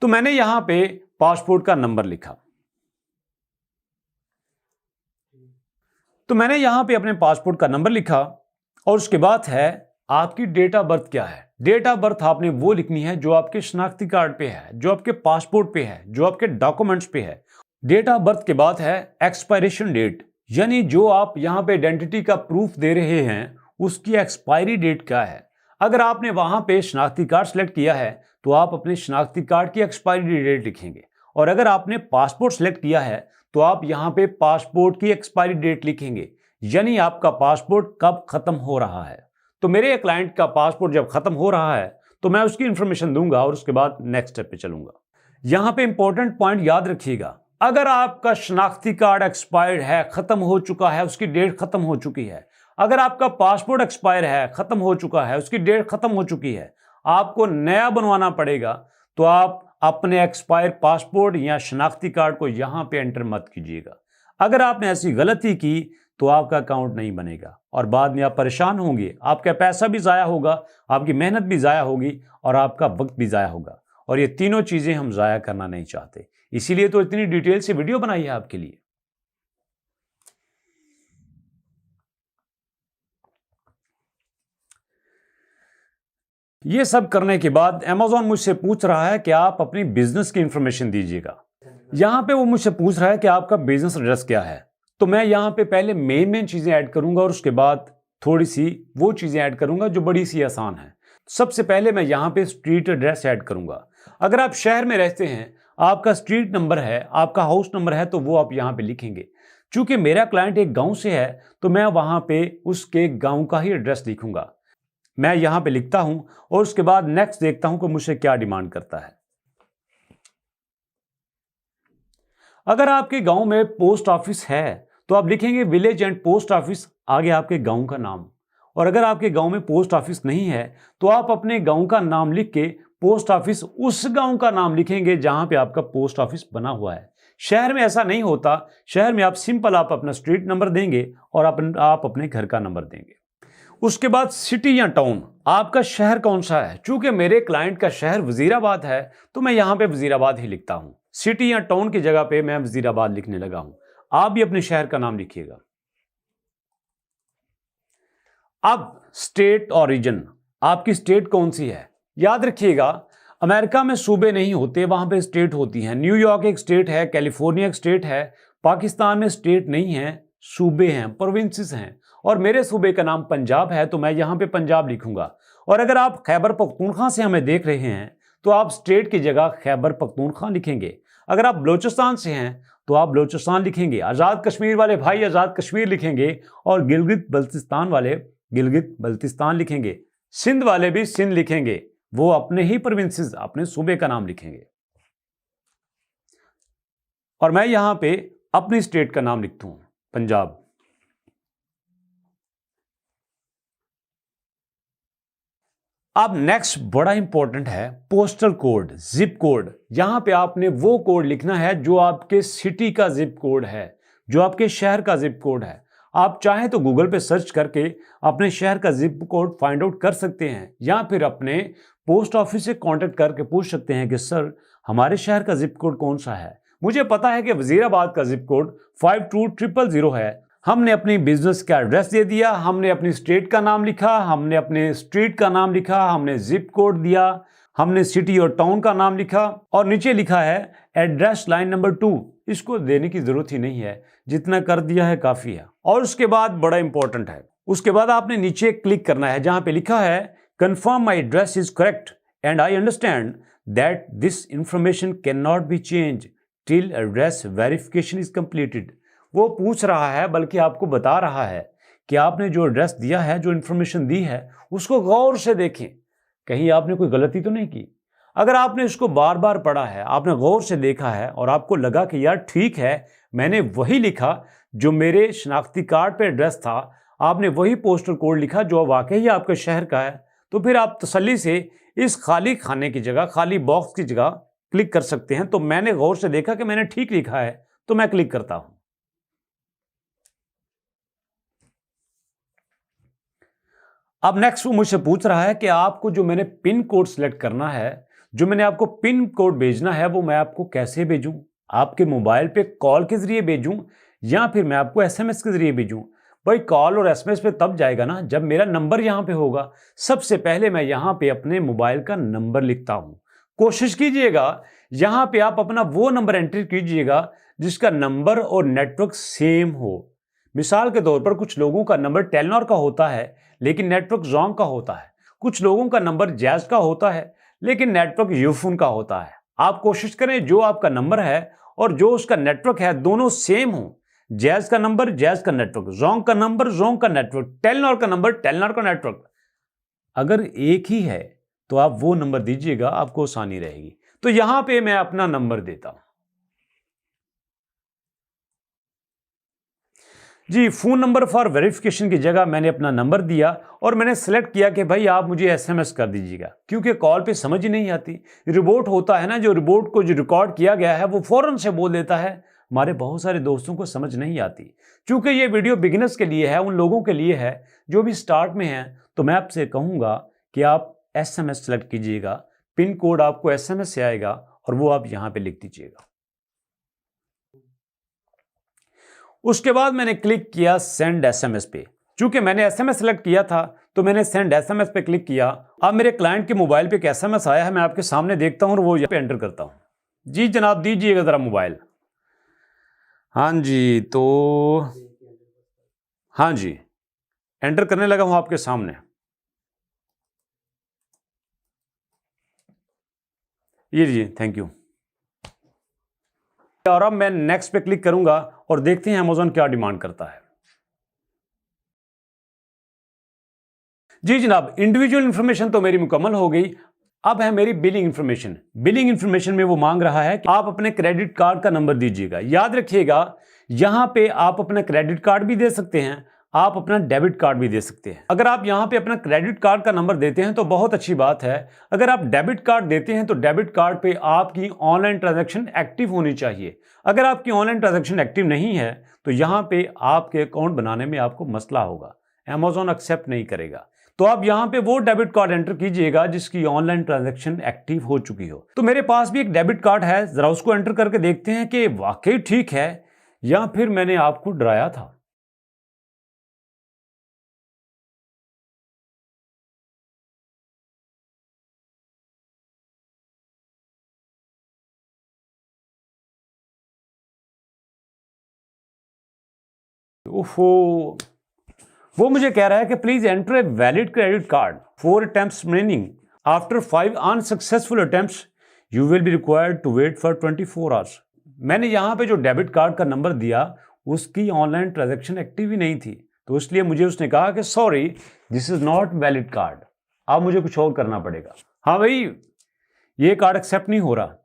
तो मैंने यहां पे पासपोर्ट का नंबर लिखा, तो मैंने यहां पे अपने पासपोर्ट का नंबर लिखा और उसके बाद है आपकी डेट ऑफ बर्थ क्या है। डेट ऑफ बर्थ आपने वो लिखनी है जो आपके शनाख्ती कार्ड पे है, जो आपके पासपोर्ट पे है, जो आपके डॉक्यूमेंट्स पे है। डेट ऑफ बर्थ के बाद है एक्सपायरेशन डेट, यानी जो आप यहां पे आइडेंटिटी का प्रूफ दे रहे हैं उसकी एक्सपायरी डेट क्या है। अगर आपने वहां पे शनाख्ती कार्ड सेलेक्ट किया है तो आप अपने शनाख्ती कार्ड की एक्सपायरी डेट लिखेंगे, और अगर आपने पासपोर्ट सेलेक्ट किया है तो आप यहां पे पासपोर्ट की एक्सपायरी डेट लिखेंगे, यानी आपका पासपोर्ट कब खत्म हो रहा है। तो मेरे क्लाइंट का पासपोर्ट जब खत्म हो रहा है तो मैं उसकी इंफॉर्मेशन दूंगा और उसके बाद नेक्स्ट स्टेप पे चलूंगा। यहां पे इंपॉर्टेंट पॉइंट याद रखिएगा, अगर आपका शनाख्ती कार्ड एक्सपायर्ड है, खत्म हो चुका है, उसकी डेट खत्म हो चुकी है, अगर आपका पासपोर्ट एक्सपायर है, खत्म हो चुका है, उसकी डेट खत्म हो चुकी है, आपको नया बनवाना पड़ेगा, तो आप अपने एक्सपायर पासपोर्ट या शनाख्ती कार्ड को यहां पे एंटर मत कीजिएगा। अगर आपने ऐसी गलती की तो आपका अकाउंट नहीं बनेगा और बाद में आप परेशान होंगे, आपका पैसा भी ज़ाया होगा, आपकी मेहनत भी ज़ाया होगी और आपका वक्त भी ज़ाया होगा। और ये तीनों चीज़ें हम ज़ाया करना नहीं चाहते, इसीलिए तो इतनी डिटेल से वीडियो बनाई है आपके लिए। ये सब करने के बाद Amazon मुझसे पूछ रहा है कि आप अपनी बिजनेस की इंफॉर्मेशन दीजिएगा। यहां पे वो मुझसे पूछ रहा है कि आपका बिजनेस एड्रेस क्या है। तो मैं यहां पे पहले मेन चीजें ऐड करूंगा और उसके बाद थोड़ी सी वो चीजें ऐड करूंगा जो बड़ी सी आसान है। सबसे पहले मैं यहां पे स्ट्रीट एड्रेस ऐड करूंगा। अगर आप शहर में रहते हैं, आपका स्ट्रीट नंबर है, आपका हाउस नंबर है, तो वो आप यहां पे लिखेंगे। चूंकि मेरा क्लाइंट एक गांव से है तो मैं वहां पे उसके गांव का ही एड्रेस लिखूंगा। मैं यहां पे लिखता हूं और उसके बाद नेक्स्ट देखता हूं कि मुझसे क्या डिमांड करता है। अगर आपके गांव में पोस्ट ऑफिस है तो आप लिखेंगे विलेज एंड पोस्ट ऑफिस, आगे आपके गांव का नाम। और अगर आपके गांव में पोस्ट ऑफिस नहीं है तो आप अपने गांव का नाम लिख के पोस्ट ऑफिस उस गांव का नाम लिखेंगे जहां पे आपका पोस्ट ऑफिस बना हुआ है। शहर में ऐसा नहीं होता, शहर में आप सिंपल आप अपना स्ट्रीट नंबर देंगे और आप अपने घर का नंबर देंगे। उसके बाद सिटी या टाउन, आपका शहर कौन सा है। चूंकि मेरे क्लाइंट का शहर वजीराबाद है तो मैं यहां पे वजीराबाद ही लिखता हूं। सिटी या टाउन की जगह पे मैं वजीराबाद लिखने लगा हूं। आप भी अपने शहर का नाम लिखिएगा। अब स्टेट और रीजन, आपकी स्टेट कौन सी है। याद रखिएगा, अमेरिका में सूबे नहीं होते, वहां पे स्टेट होती हैं। न्यूयॉर्क एक स्टेट है, कैलिफोर्निया एक स्टेट है। पाकिस्तान में स्टेट नहीं है, सूबे हैं, प्रोविंसेस हैं। और मेरे सूबे का नाम पंजाब है तो मैं यहां पे पंजाब लिखूंगा। और अगर आप खैबर पख्तूनख्वा से हमें देख रहे हैं तो आप स्टेट की जगह खैबर पख्तूनख्वा लिखेंगे। अगर आप बलोचिस्तान से हैं तो आप बलोचिस्तान लिखेंगे। आज़ाद कश्मीर वाले भाई आज़ाद कश्मीर लिखेंगे और गिलगित बल्तिस्तान वाले गिलगित बल्तिस्तान लिखेंगे। सिंध वाले भी सिंध लिखेंगे, वो अपने ही प्रोविंसेस अपने सूबे का नाम लिखेंगे। और मैं यहां पे अपनी स्टेट का नाम लिखता हूं, पंजाब। अब नेक्स्ट बड़ा इंपॉर्टेंट है पोस्टल कोड, जिप कोड। यहां पे आपने वो कोड लिखना है जो आपके सिटी का जिप कोड है, जो आपके शहर का जिप कोड है। आप चाहें तो गूगल पे सर्च करके अपने शहर का जिप कोड फाइंड आउट कर सकते हैं या फिर अपने पोस्ट ऑफिस से कांटेक्ट करके पूछ सकते हैं कि सर हमारे शहर का जिप कोड कौन सा है। मुझे पता है कि वजीराबाद का जिप कोड 52000 है। हमने अपनी बिजनेस का एड्रेस दे दिया, हमने अपनी स्टेट का नाम लिखा, हमने अपने स्ट्रीट का नाम लिखा, हमने जिप कोड दिया, हमने सिटी और टाउन का नाम लिखा और नीचे लिखा है एड्रेस लाइन नंबर 2। इसको देने की जरूरत ही नहीं है, जितना कर दिया है काफी है। और उसके बाद बड़ा इंपॉर्टेंट है, उसके बाद आपने नीचे क्लिक करना है जहां पे लिखा है confirm my address is correct and I understand that this information can not be change till address verification is completed. वो पूछ रहा है, बल्कि आपको बता रहा है कि आपने जो एड्रेस दिया है, जो इंफॉर्मेशन दी है, उसको गौर से देखें, कहीं आपने कोई गलती तो नहीं की। अगर आपने इसको बार बार पढ़ा है, आपने गौर से देखा है और आपको लगा कि यार ठीक है, मैंने वही लिखा जो मेरे शनाख्ती कार्ड पे एड्रेस था, आपने वही पोस्टल कोड लिखा जो वाकई आपके शहर का है, तो फिर आप तसल्ली से इस खाली खाने की जगह, खाली बॉक्स की जगह क्लिक कर सकते हैं। तो मैंने गौर से देखा कि मैंने ठीक लिखा है तो मैं क्लिक करता हूं। अब नेक्स्ट वो मुझसे पूछ रहा है कि आपको जो मैंने पिन कोड सिलेक्ट करना है, जो मैंने आपको पिन कोड भेजना है, वो मैं आपको कैसे भेजूं। आपके मोबाइल पे कॉल के जरिए भेजूं या फिर मैं आपको एसएमएस के जरिए भेजूं। भाई कॉल और एसएमएस पे तब जाएगा ना जब मेरा नंबर यहां पे होगा। सबसे पहले मैं यहां पे अपने मोबाइल का नंबर लिखता हूं। कोशिश कीजिएगा यहां पे आप अपना वो नंबर एंटर कीजिएगा जिसका नंबर और नेटवर्क सेम हो। मिसाल के तौर पर कुछ लोगों का नंबर टेलीनॉर का होता है लेकिन नेटवर्क जोंग का होता है। कुछ लोगों का नंबर जैज का होता है लेकिन नेटवर्क यूफोन का होता है। आप कोशिश करें जो आपका नंबर है और जो उसका नेटवर्क है दोनों सेम हो। जैज का नंबर जैज का नेटवर्क, जोंग का नंबर जोंग का नेटवर्क, टेलीनॉर का नंबर टेलीनॉर का नेटवर्क। अगर एक ही है तो आप वो नंबर दीजिएगा, आपको आसानी रहेगी। तो यहां पे मैं अपना नंबर देता हूं। जी, फ़ोन नंबर फॉर वेरिफिकेशन की जगह मैंने अपना नंबर दिया और मैंने सेलेक्ट किया कि भाई आप मुझे एसएमएस कर दीजिएगा, क्योंकि कॉल पे समझ ही नहीं आती। रिपोर्ट होता है ना, जो रिपोर्ट को जो रिकॉर्ड किया गया है वो फ़ौरन से बोल देता है। हमारे बहुत सारे दोस्तों को समझ नहीं आती। चूंकि ये वीडियो बिगिनर्स के लिए है, उन लोगों के लिए है जो भी स्टार्ट में हैं, तो मैं आपसे कहूँगा कि आप एसएमएस सेलेक्ट कीजिएगा। पिन कोड आपको एसएमएस से आएगा और वो आप यहाँ पे लिख दीजिएगा। उसके बाद मैंने क्लिक किया सेंड एसएमएस पे। चूंकि मैंने एसएमएस सेलेक्ट किया था तो मैंने सेंड एसएमएस पे क्लिक किया। अब मेरे क्लाइंट के मोबाइल पे एक एसएमएस आया है, मैं आपके सामने देखता हूं और वो यहाँ पे एंटर करता हूं। जी जनाब, दीजिएगा जरा मोबाइल। हाँ जी, तो हाँ जी, एंटर करने लगा हूं आपके सामने। ये लीजिए, थैंक यू। और अब मैं नेक्स्ट पे क्लिक करूंगा और देखते हैं अमेज़न क्या डिमांड करता है। जी जनाब, इंडिविजुअल इंफॉर्मेशन तो मेरी मुकम्मल हो गई। अब है मेरी बिलिंग इंफॉर्मेशन। बिलिंग इंफॉर्मेशन में वो मांग रहा है कि आप अपने क्रेडिट कार्ड का नंबर दीजिएगा। याद रखिएगा, यहां पे आप अपना क्रेडिट कार्ड भी दे सकते हैं, आप अपना डेबिट कार्ड भी दे सकते हैं। अगर आप यहां पे अपना क्रेडिट कार्ड का नंबर देते हैं तो बहुत अच्छी बात है। अगर आप डेबिट कार्ड देते हैं तो डेबिट कार्ड पे आपकी ऑनलाइन ट्रांजैक्शन एक्टिव होनी चाहिए। अगर आपकी ऑनलाइन ट्रांजैक्शन एक्टिव नहीं है तो यहां पे आपके अकाउंट बनाने में आपको मसला होगा, अमेज़न एक्सेप्ट नहीं करेगा। तो आप यहां पे वो डेबिट कार्ड एंटर कीजिएगा जिसकी ऑनलाइन ट्रांजैक्शन एक्टिव हो चुकी हो। तो मेरे पास भी एक डेबिट कार्ड है, जरा उसको एंटर करके देखते हैं कि वाकई ठीक है या फिर मैंने आपको डराया था। ओफो, वो मुझे कह रहा है कि please enter a valid credit card 4 attempts remaining. After 5 unsuccessful attempts you will be required to wait for 24 hours. मैंने यहां पे जो डेबिट कार्ड का नंबर दिया उसकी ऑनलाइन ट्रांजैक्शन एक्टिव ही नहीं थी, तो इसलिए मुझे उसने कहा कि sorry this is not valid card, अब मुझे कुछ और करना पड़ेगा। हाँ भाई, ये कार्ड एक्सेप्ट नहीं हो रहा।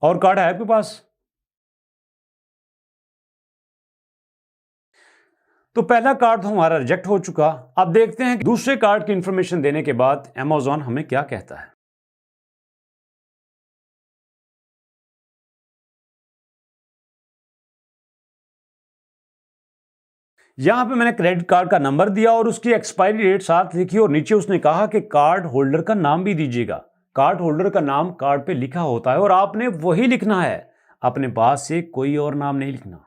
और कार्ड है आपके पास? तो पहला कार्ड तो हमारा रिजेक्ट हो चुका। अब देखते हैं कि दूसरे कार्ड की इंफॉर्मेशन देने के बाद अमेज़न हमें क्या कहता है। यहां पे मैंने क्रेडिट कार्ड का नंबर दिया और उसकी एक्सपायरी डेट साथ लिखी और नीचे उसने कहा कि कार्ड होल्डर का नाम भी दीजिएगा। कार्ड होल्डर का नाम कार्ड पे लिखा होता है और आपने वही लिखना है, अपने पास से कोई और नाम नहीं लिखना।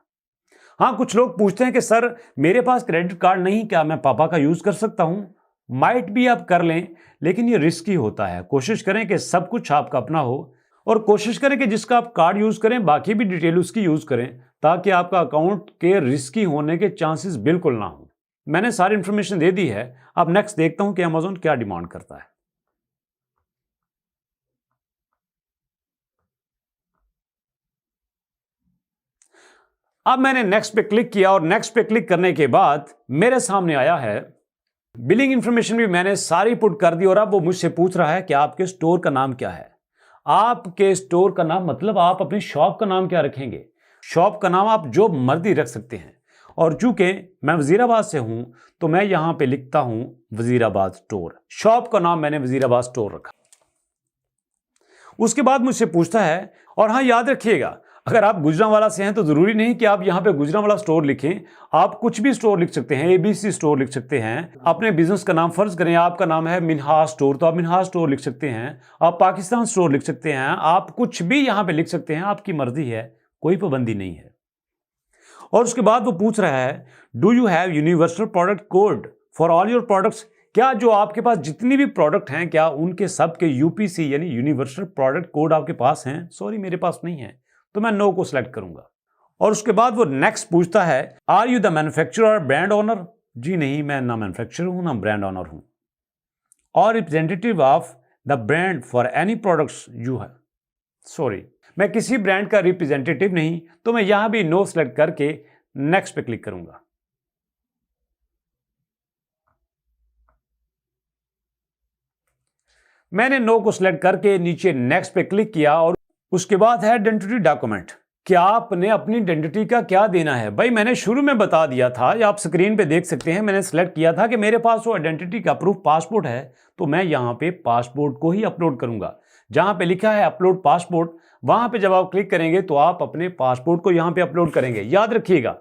हाँ, कुछ लोग पूछते हैं कि सर मेरे पास क्रेडिट कार्ड नहीं, क्या मैं पापा का यूज कर सकता हूं? माइट भी आप कर लें, लेकिन ये रिस्की होता है। कोशिश करें कि सब कुछ आपका अपना हो और कोशिश करें कि जिसका आप कार्ड यूज करें बाकी भी डिटेल उसकी यूज करें, ताकि आपका अकाउंट के रिस्की होने के चांसेस बिल्कुल ना हो। मैंने सारी इंफॉर्मेशन दे दी है। अब नेक्स्ट देखता हूं कि अमेज़न क्या डिमांड करता है। अब मैंने नेक्स्ट पे क्लिक किया और नेक्स्ट पे क्लिक करने के बाद मेरे सामने आया है बिलिंग इंफॉर्मेशन भी मैंने सारी पुट कर दी और अब वो मुझसे पूछ रहा है कि आपके स्टोर का नाम क्या है। आपके स्टोर का नाम मतलब आप अपनी शॉप का नाम क्या रखेंगे? शॉप का नाम आप जो मर्जी रख सकते हैं। और चूंकि मैं वजीराबाद से हूं तो मैं यहां पे लिखता हूं वजीराबाद स्टोर। शॉप का नाम मैंने वजीराबाद स्टोर रखा। उसके बाद मुझसे पूछता है, और हाँ याद रखिएगा, अगर आप गुजरांवाला से हैं तो जरूरी नहीं कि आप यहां पे गुजरांवाला स्टोर लिखें। आप कुछ भी स्टोर लिख सकते हैं, एबीसी स्टोर लिख सकते हैं। अपने बिजनेस का नाम फर्ज करें आपका नाम है मिन्हाज स्टोर, तो आप मिन्हाज स्टोर लिख सकते हैं। आप पाकिस्तान स्टोर लिख सकते हैं। आप कुछ भी यहां पे लिख सकते हैं, आपकी मर्जी है, कोई पाबंदी नहीं है। और उसके बाद वो पूछ रहा है do you have universal product code for all your products? क्या जो आपके पास जितनी भी प्रोडक्ट हैं क्या उनके सब के यूपीसी यानी यूनिवर्सल प्रोडक्ट कोड आपके पास हैं? सॉरी मेरे पास नहीं है, तो मैं नो को सिलेक्ट करूंगा। और उसके बाद वो नेक्स्ट पूछता है आर यू द मैन्युफैक्चरर और ब्रांड ओनर? जी नहीं, मैं ना मैन्युफैक्चरर हूं ना ब्रांड ओनर हूं। और representative of the brand for any products you है? सॉरी, मैं किसी ब्रांड का रिप्रेजेंटेटिव नहीं, तो मैं यहां भी नो सिलेक्ट करके नेक्स्ट पे क्लिक करूंगा। मैंने नो को सिलेक्ट करके नीचे नेक्स्ट पे क्लिक किया और उसके बाद है आइडेंटिटी डॉक्यूमेंट। कि आपने अपनी आइडेंटिटी का क्या देना है। भाई मैंने शुरू में बता दिया था, या आप स्क्रीन पे देख सकते हैं, मैंने सेलेक्ट किया था कि मेरे पास वो आइडेंटिटी का प्रूफ पासपोर्ट है, तो मैं यहाँ पे पासपोर्ट को ही अपलोड करूंगा। जहाँ पे लिखा है अपलोड पासपोर्ट, वहां पे जब आप क्लिक करेंगे तो आप अपने पासपोर्ट को यहाँ पे अपलोड करेंगे। याद रखिएगा,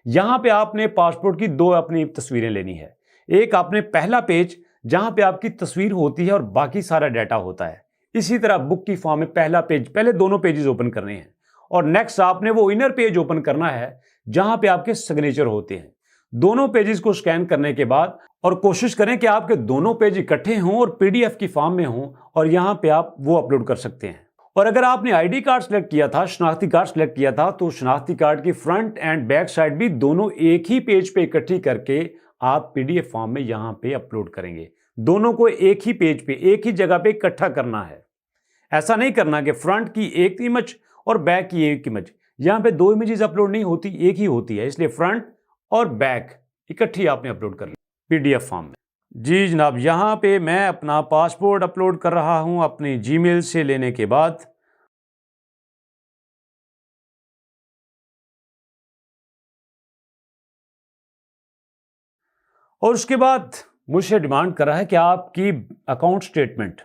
यहाँ पे आपने पासपोर्ट की दो अपनी तस्वीरें लेनी है। एक आपने पहला पेज जहां पे आपकी तस्वीर होती है और बाकी सारा डाटा होता है। इसी तरह बुक की फॉर्म में पहला पेज, पहले दोनों पेजेस ओपन करने हैं, और नेक्स्ट आपने वो इनर पेज ओपन करना है जहां पे आपके सिग्नेचर होते हैं। दोनों पेजेस को स्कैन करने के बाद और कोशिश करें कि आपके दोनों पेज इकट्ठे हों और पीडीएफ की फॉर्म में हों, और यहां पे आप वो अपलोड कर सकते हैं। और अगर आपने आईडी कार्ड सेलेक्ट किया था, शनाख्ती कार्ड सेलेक्ट किया था, तो शनाख्ती कार्ड की फ्रंट एंड बैक साइड भी दोनों एक ही पेज पे इकट्ठी करके आप पीडीएफ फॉर्म में यहां पे अपलोड करेंगे। दोनों को एक ही पेज पे, एक ही जगह पे इकट्ठा करना है। ऐसा नहीं करना कि फ्रंट की एक इमेज और बैक की एक इमेज, यहां पे दो इमेजेस अपलोड नहीं होती, एक ही होती है। इसलिए फ्रंट और बैक इकट्ठी आपने अपलोड कर ली पीडीएफ फॉर्म में। जी जनाब, यहां पे मैं अपना पासपोर्ट अपलोड कर रहा हूं अपनी जीमेल से लेने के बाद। और उसके बाद मुझसे डिमांड कर रहा है कि आपकी अकाउंट स्टेटमेंट,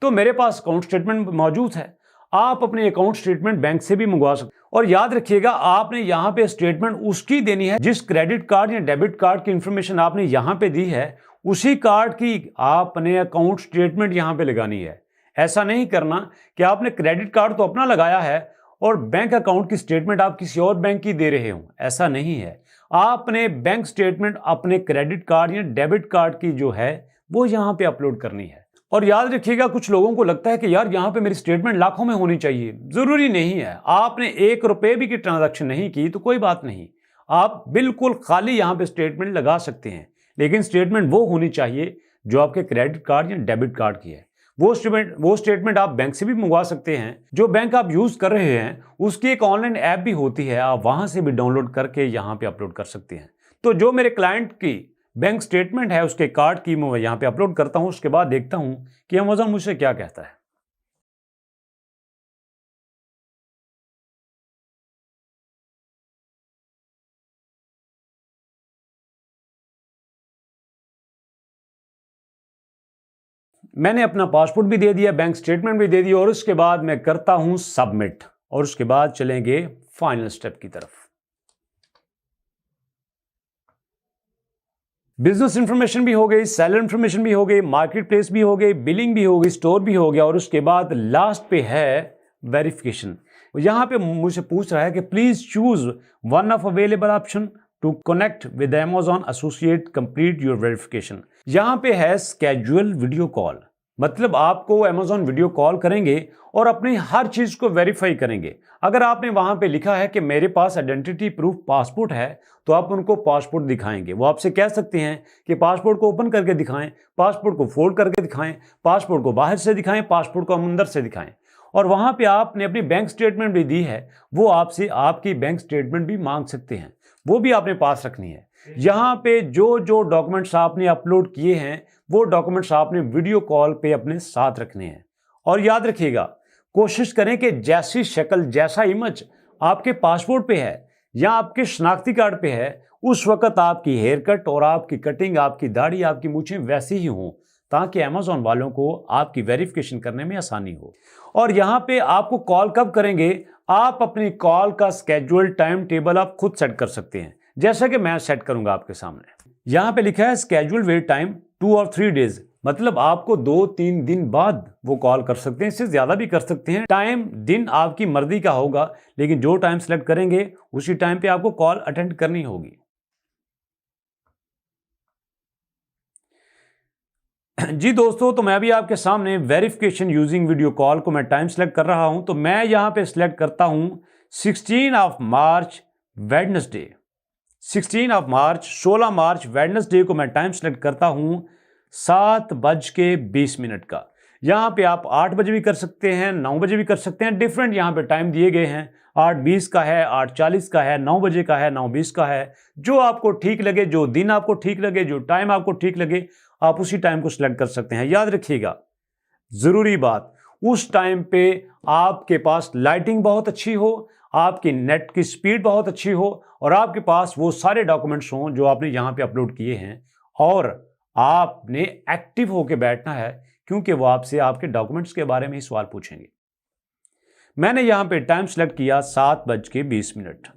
तो मेरे पास अकाउंट स्टेटमेंट मौजूद है। आप अपने अकाउंट स्टेटमेंट बैंक से भी मंगवा सकते हैं। और याद रखिएगा, आपने यहां पे स्टेटमेंट उसकी देनी है जिस क्रेडिट कार्ड या डेबिट कार्ड की इंफॉर्मेशन आपने यहां पे दी है, उसी कार्ड की आपने अकाउंट स्टेटमेंट यहां पे लगानी है। ऐसा नहीं करना कि आपने क्रेडिट कार्ड तो अपना लगाया है और बैंक अकाउंट की स्टेटमेंट आप किसी और बैंक की दे रहे हो। ऐसा नहीं है। आपने बैंक स्टेटमेंट अपने क्रेडिट कार्ड या डेबिट कार्ड की जो है वो यहां पे अपलोड करनी है। और याद रखिएगा, कुछ लोगों को लगता है कि यार यहां पे मेरी स्टेटमेंट लाखों में होनी चाहिए। जरूरी नहीं है। आपने 1 रुपए भी की ट्रांजैक्शन नहीं की तो कोई बात नहीं, आप बिल्कुल खाली यहां पे स्टेटमेंट लगा सकते हैं। लेकिन स्टेटमेंट वो होनी चाहिए जो आपके क्रेडिट कार्ड या डेबिट कार्ड की है। वो स्टेटमेंट आप बैंक से भी मंगवा सकते हैं। जो बैंक आप यूज कर रहे हैं उसकी एक ऑनलाइन ऐप भी होती है, आप वहां से भी डाउनलोड करके यहां पे अपलोड कर सकते हैं। तो जो मेरे क्लाइंट की बैंक स्टेटमेंट है उसके कार्ड की मैं यहां पे अपलोड करता हूं। उसके बाद देखता हूं कि अमेज़न मुझसे क्या कहता है। मैंने अपना पासपोर्ट भी दे दिया, बैंक स्टेटमेंट भी दे दिया, और उसके बाद मैं करता हूं सबमिट। और उसके बाद चलेंगे फाइनल स्टेप की तरफ। बिजनेस इंफॉर्मेशन भी हो गई, सेलर इंफॉर्मेशन भी हो गई, मार्केट प्लेस भी हो गई, बिलिंग भी हो गई, स्टोर भी हो गया, और उसके बाद लास्ट पे है वेरिफिकेशन। यहां पे मुझे पूछ रहा है कि please choose one of available option to connect with Amazon associate, complete your verification. यहां पे है स्केड्यूल वीडियो कॉल, मतलब आपको Amazon वीडियो कॉल करेंगे और अपनी हर चीज को वेरीफाई करेंगे। अगर आपने वहां पे लिखा है कि मेरे पास आइडेंटिटी प्रूफ पासपोर्ट है, तो आप उनको पासपोर्ट दिखाएंगे। वो आपसे कह सकते हैं कि पासपोर्ट को ओपन करके दिखाएं, पासपोर्ट को फोल्ड करके दिखाएं, पासपोर्ट को बाहर से दिखाएं, पासपोर्ट को अंदर से दिखाएं। और वहां पे आपने अपनी बैंक स्टेटमेंट भी दी है, वो आपसे आपकी बैंक स्टेटमेंट भी मांग सकते हैं, वो भी आपने पास रखनी है। यहां पे जो जो डॉक्यूमेंट्स आपने अपलोड किए हैं वो डॉक्यूमेंट्स आपने वीडियो कॉल पे अपने साथ रखने हैं। और याद रखिएगा, कोशिश करें कि जैसी शक्ल, जैसा इमेज आपके पासपोर्ट पे है या आपके शनाख्ती कार्ड पे है, उस वक्त आपकी हेयर कट और आपकी कटिंग, आपकी दाढ़ी, आपकी मूछें वैसी ही हों, ताकि Amazon वालों को आपकी वेरिफिकेशन करने में आसानी हो। और यहां पे आपको कॉल कब करेंगे, आप अपनी कॉल का स्केड्यूल टाइम टेबल आप खुद सेट कर सकते हैं, जैसा कि मैं सेट करूंगा आपके सामने। यहां पे लिखा है स्केड्यूल वेट टाइम 2 और 3 डेज, मतलब आपको 2-3 दिन बाद वो कॉल कर सकते हैं, इससे ज्यादा भी कर सकते हैं। टाइम दिन आपकी मर्जी का होगा, लेकिन जो टाइम सेलेक्ट करेंगे उसी टाइम पे आपको कॉल अटेंड करनी होगी। जी दोस्तों, तो मैं अभी आपके सामने वेरिफिकेशन यूजिंग वीडियो कॉल को मैं टाइम सेलेक्ट कर रहा हूं। तो मैं यहां पे सिलेक्ट करता हूं 16 of March Wednesday. 16 March Wednesday को मैं टाइम सेलेक्ट करता हूं 7:20 का। यहां पे आप 8 बजे भी कर सकते हैं, 9 बजे भी कर सकते हैं, डिफरेंट यहां पे टाइम दिए गए हैं। 8:20 का है, 8:40 का है, 9 बजे का है, 9:20 का है। जो आपको ठीक लगे, जो दिन आपको ठीक लगे, जो टाइम आपको ठीक लगे, आप उसी टाइम को सिलेक्ट कर सकते हैं। याद रखिएगा, जरूरी बात, उस टाइम पे आपके पास लाइटिंग बहुत अच्छी हो, आपकी नेट की स्पीड बहुत अच्छी हो और आपके पास वो सारे डॉक्यूमेंट्स हों जो आपने यहाँ पे अपलोड किए हैं, और आपने एक्टिव होकर बैठना है क्योंकि वो आपसे आपके डॉक्यूमेंट्स के बारे में ही सवाल पूछेंगे। मैंने यहाँ पे टाइम सेलेक्ट किया 7:20।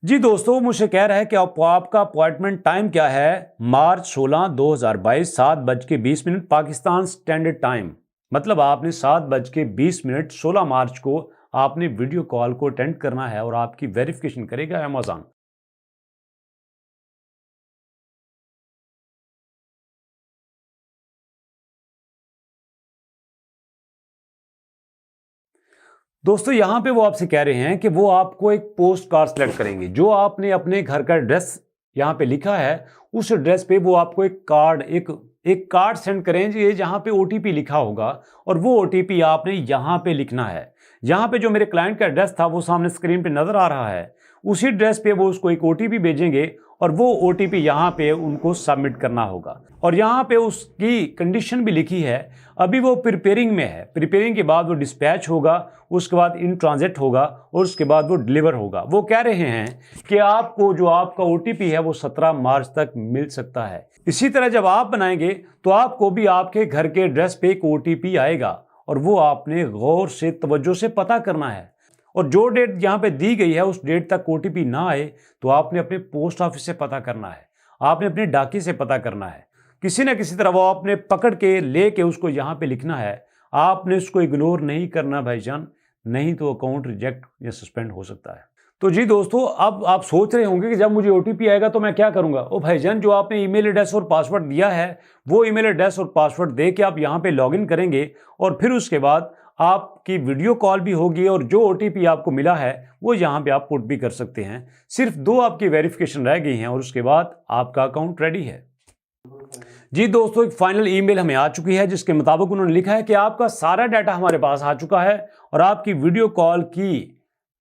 जी दोस्तों, मुझे कह रहा है कि आपका अपॉइंटमेंट टाइम क्या है। मार्च 16 2022 7:20 पाकिस्तान स्टैंडर्ड टाइम। मतलब आपने 7:20 16 मार्च को आपने वीडियो कॉल को अटेंड करना है और आपकी वेरिफिकेशन करेगा अमेज़न। दोस्तों यहाँ पे वो आपसे कह रहे हैं कि वो आपको एक पोस्ट कार्ड सेलेक्ट करेंगे। जो आपने अपने घर का एड्रेस यहाँ पे लिखा है उस एड्रेस पे वो आपको एक कार्ड सेंड करेंगे जहाँ पे ओटीपी लिखा होगा, और वो ओटीपी आपने यहाँ पे लिखना है। यहाँ पे जो मेरे क्लाइंट का एड्रेस था वो सामने स्क्रीन पे नजर आ रहा है, उसी एड्रेस पे वो उसको एक ओटीपी भेजेंगे और वो ओटीपी यहाँ पे उनको सबमिट करना होगा। और यहाँ पे उसकी कंडीशन भी लिखी है, अभी वो प्रिपेयरिंग में है। प्रिपेयरिंग के बाद वो डिस्पैच होगा, उसके बाद इन ट्रांजिट होगा और उसके बाद वो डिलीवर होगा। वो कह रहे हैं कि आपको जो आपका ओटीपी है वो 17 मार्च तक मिल सकता है। इसी तरह जब आप बनाएंगे तो आपको भी आपके घर के एड्रेस पे एक ओटीपी आएगा और वो आपने गौर से तवज्जो से पता करना है। और जो डेट यहाँ पे दी गई है उस डेट तक ओटीपी ना आए तो आपने अपने पोस्ट ऑफिस से पता करना है, आपने अपने डाकी से पता करना है। किसी न किसी तरह वो आपने पकड़ के लेके उसको यहाँ पे लिखना है। आपने उसको इग्नोर नहीं करना भाईजान, नहीं तो अकाउंट रिजेक्ट या सस्पेंड हो सकता है। तो जी दोस्तों, अब आप सोच रहे होंगे कि जब मुझे ओटीपी आएगा तो मैं क्या करूंगा। ओ भाईजान, जो आपने ईमेल एड्रेस और पासवर्ड दिया है वो ईमेल एड्रेस और पासवर्ड दे के आप यहाँ पे लॉगिन करेंगे और फिर उसके बाद आपकी वीडियो कॉल भी होगी और जो ओटीपी आपको मिला है वो यहाँ पे आप पुट भी कर सकते हैं। सिर्फ 2 आपकी वेरिफिकेशन रह गई हैं और उसके बाद आपका अकाउंट रेडी है। जी दोस्तों, एक फाइनल ईमेल हमें आ चुकी है जिसके मुताबिक उन्होंने लिखा है कि आपका सारा डाटा हमारे पास आ चुका है और आपकी वीडियो कॉल की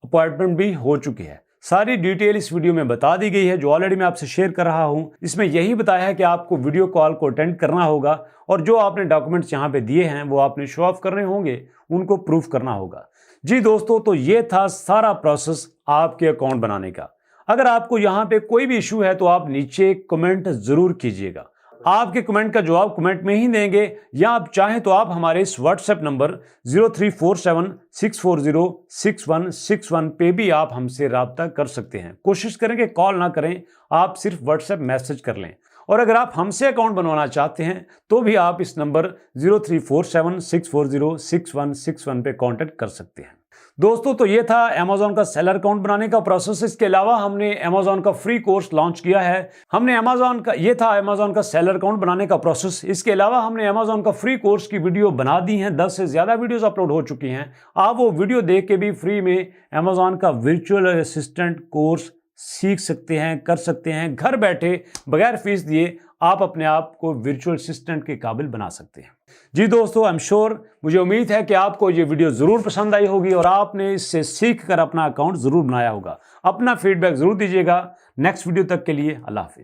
अपॉइंटमेंट भी हो चुकी है। सारी डिटेल इस वीडियो में बता दी गई है जो ऑलरेडी मैं आपसे शेयर कर रहा हूं। इसमें यही बताया है कि आपको वीडियो कॉल को अटेंड करना होगा और जो आपने डॉक्यूमेंट्स यहाँ पे दिए हैं वो आपने शो ऑफ करने होंगे, उनको प्रूफ करना होगा। जी दोस्तों, तो ये था सारा प्रोसेस आपके अकाउंट बनाने का। अगर आपको यहाँ पे कोई भी इशू है तो आप नीचे कमेंट जरूर कीजिएगा। आपके कमेंट का जवाब कमेंट में ही देंगे, या आप चाहें तो आप हमारे इस व्हाट्सएप नंबर 034764066161 पे भी आप हमसे रब्ता कर सकते हैं। कोशिश करें कि कॉल ना करें, आप सिर्फ व्हाट्सएप मैसेज कर लें। और अगर आप हमसे अकाउंट बनवाना चाहते हैं तो भी आप इस नंबर 034764066161 पे कांटेक्ट कर सकते हैं। दोस्तों, तो ये था Amazon का सेलर अकाउंट बनाने का प्रोसेस। इसके अलावा हमने Amazon का फ्री कोर्स लॉन्च किया है। ये था Amazon का सेलर अकाउंट बनाने का प्रोसेस। इसके अलावा हमने Amazon का फ्री कोर्स की वीडियो बना दी हैं, 10 से ज्यादा वीडियोस अपलोड हो चुकी हैं। आप वो वीडियो देख के भी फ्री में Amazon का वर्चुअल असिस्टेंट कोर्स सीख सकते हैं, कर सकते हैं। घर बैठे बगैर फीस दिए आप अपने आप को वर्चुअल असिस्टेंट के काबिल बना सकते हैं। जी दोस्तों, आई एम श्योर, मुझे उम्मीद है कि आपको ये वीडियो जरूर पसंद आई होगी और आपने इससे सीख कर अपना अकाउंट जरूर बनाया होगा। अपना फीडबैक जरूर दीजिएगा। नेक्स्ट वीडियो तक के लिए अल्लाह हाफिज।